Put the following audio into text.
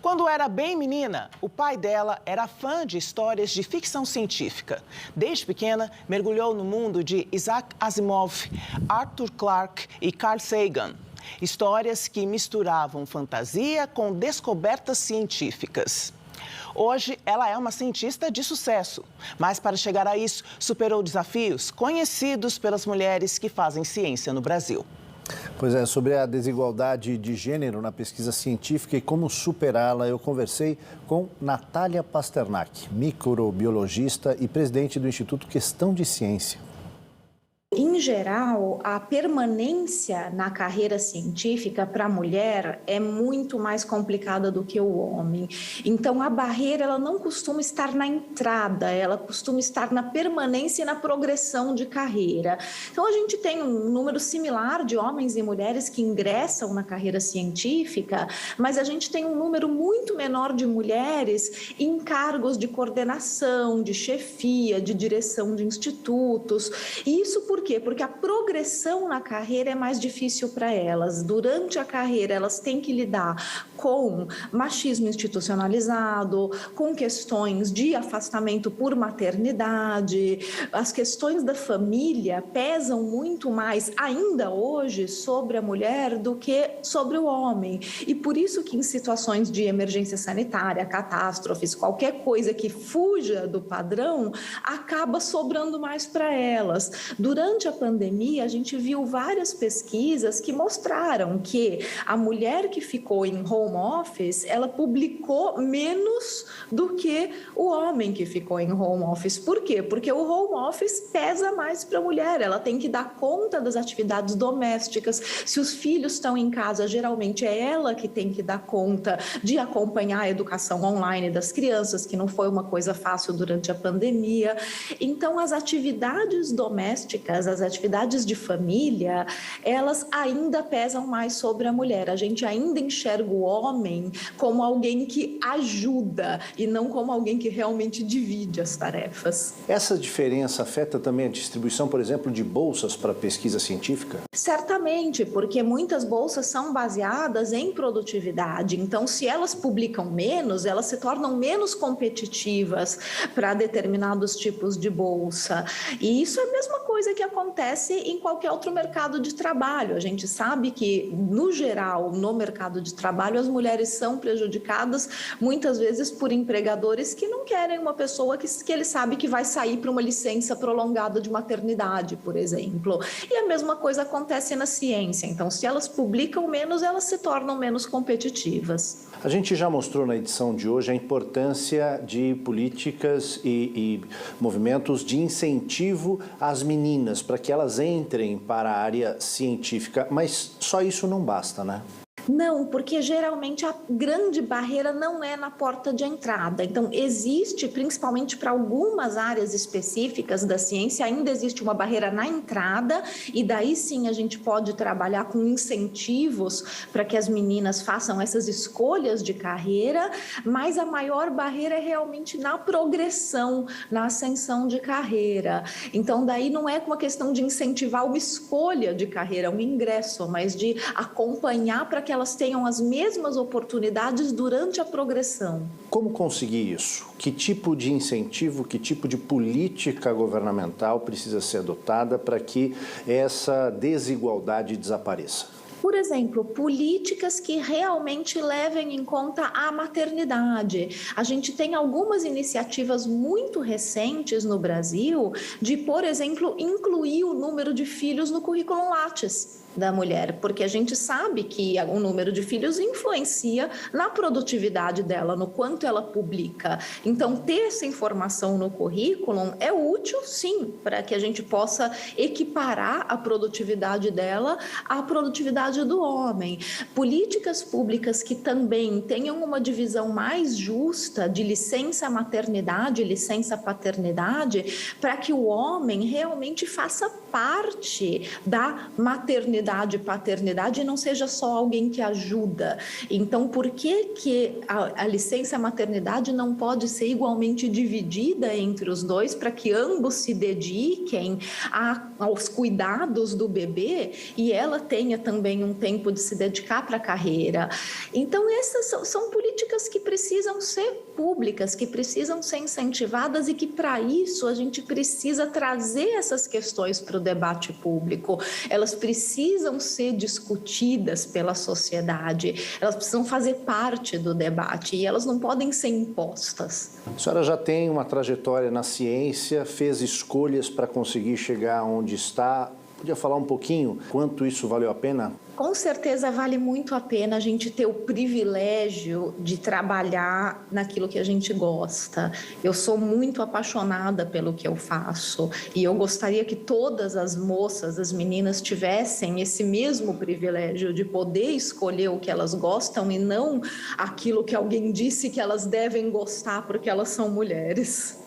Quando era bem menina, o pai dela era fã de histórias de ficção científica. Desde pequena, mergulhou no mundo de Isaac Asimov, Arthur Clarke e Carl Sagan. Histórias que misturavam fantasia com descobertas científicas. Hoje, ela é uma cientista de sucesso, mas para chegar a isso, superou desafios conhecidos pelas mulheres que fazem ciência no Brasil. Pois é, sobre a desigualdade de gênero na pesquisa científica e como superá-la, eu conversei com Natália Pasternak, microbiologista e presidente do Instituto Questão de Ciência. Em geral, a permanência na carreira científica para a mulher é muito mais complicada do que o homem. Então, a barreira ela não costuma estar na entrada, ela costuma estar na permanência e na progressão de carreira. Então, a gente tem um número similar de homens e mulheres que ingressam na carreira científica, mas a gente tem um número muito menor de mulheres em cargos de coordenação, de chefia, de direção de institutos. E isso por quê? Porque a progressão na carreira é mais difícil para elas. Durante a carreira, elas têm que lidar com machismo institucionalizado, com questões de afastamento por maternidade. As questões da família pesam muito mais, ainda hoje, sobre a mulher do que sobre o homem. E por isso que em situações de emergência sanitária, catástrofes, qualquer coisa que fuja do padrão, acaba sobrando mais para elas. Durante a pandemia, a gente viu várias pesquisas que mostraram que a mulher que ficou em home office, ela publicou menos do que o homem que ficou em home office. Por quê? Porque o home office pesa mais para a mulher, ela tem que dar conta das atividades domésticas. Se os filhos estão em casa, geralmente é ela que tem que dar conta de acompanhar a educação online das crianças, que não foi uma coisa fácil durante a pandemia. Então, as atividades domésticas, as atividades de família, elas ainda pesam mais sobre a mulher. A gente ainda enxerga o homem como alguém que ajuda e não como alguém que realmente divide as tarefas. Essa diferença afeta também a distribuição, por exemplo, de bolsas para pesquisa científica? Certamente, porque muitas bolsas são baseadas em produtividade. Então, se elas publicam menos, elas se tornam menos competitivas para determinados tipos de bolsa. E isso é a mesma coisa que acontece em qualquer outro mercado de trabalho. A gente sabe que, no geral, no mercado de trabalho, as mulheres são prejudicadas muitas vezes por empregadores que não querem uma pessoa que ele sabe que vai sair para uma licença prolongada de maternidade, por exemplo. E a mesma coisa acontece na ciência. Então, se elas publicam menos, elas se tornam menos competitivas. A gente já mostrou na edição de hoje a importância de políticas e movimentos de incentivo às meninas, para que elas entrem para a área científica, mas só isso não basta, né? Não, porque geralmente a grande barreira não é na porta de entrada. Então, existe, principalmente para algumas áreas específicas da ciência, ainda existe uma barreira na entrada, e daí sim a gente pode trabalhar com incentivos para que as meninas façam essas escolhas de carreira, mas a maior barreira é realmente na progressão, na ascensão de carreira. Então, daí não é uma questão de incentivar uma escolha de carreira, um ingresso, mas de acompanhar para que elas tenham as mesmas oportunidades durante a progressão. Como conseguir isso? Que tipo de incentivo, que tipo de política governamental precisa ser adotada para que essa desigualdade desapareça? Por exemplo, políticas que realmente levem em conta a maternidade. A gente tem algumas iniciativas muito recentes no Brasil de, por exemplo, incluir o número de filhos no currículo Lattes da mulher, porque a gente sabe que o número de filhos influencia na produtividade dela, no quanto ela publica. Então, ter essa informação no currículo é útil, sim, para que a gente possa equiparar a produtividade dela à produtividade do homem. Políticas públicas que também tenham uma divisão mais justa de licença maternidade e licença paternidade, para que o homem realmente faça parte da maternidade e paternidade e não seja só alguém que ajuda. Então, por que a licença maternidade não pode ser igualmente dividida entre os dois para que ambos se dediquem aos cuidados do bebê e ela tenha também também um tempo de se dedicar para a carreira. Então, essas são políticas que precisam ser públicas, que precisam ser incentivadas e que, para isso, a gente precisa trazer essas questões para o debate público. Elas precisam ser discutidas pela sociedade, elas precisam fazer parte do debate e elas não podem ser impostas. A senhora já tem uma trajetória na ciência, fez escolhas para conseguir chegar onde está. Podia falar um pouquinho quanto isso valeu a pena? Com certeza vale muito a pena a gente ter o privilégio de trabalhar naquilo que a gente gosta. Eu sou muito apaixonada pelo que eu faço e eu gostaria que todas as moças, as meninas tivessem esse mesmo privilégio de poder escolher o que elas gostam e não aquilo que alguém disse que elas devem gostar porque elas são mulheres.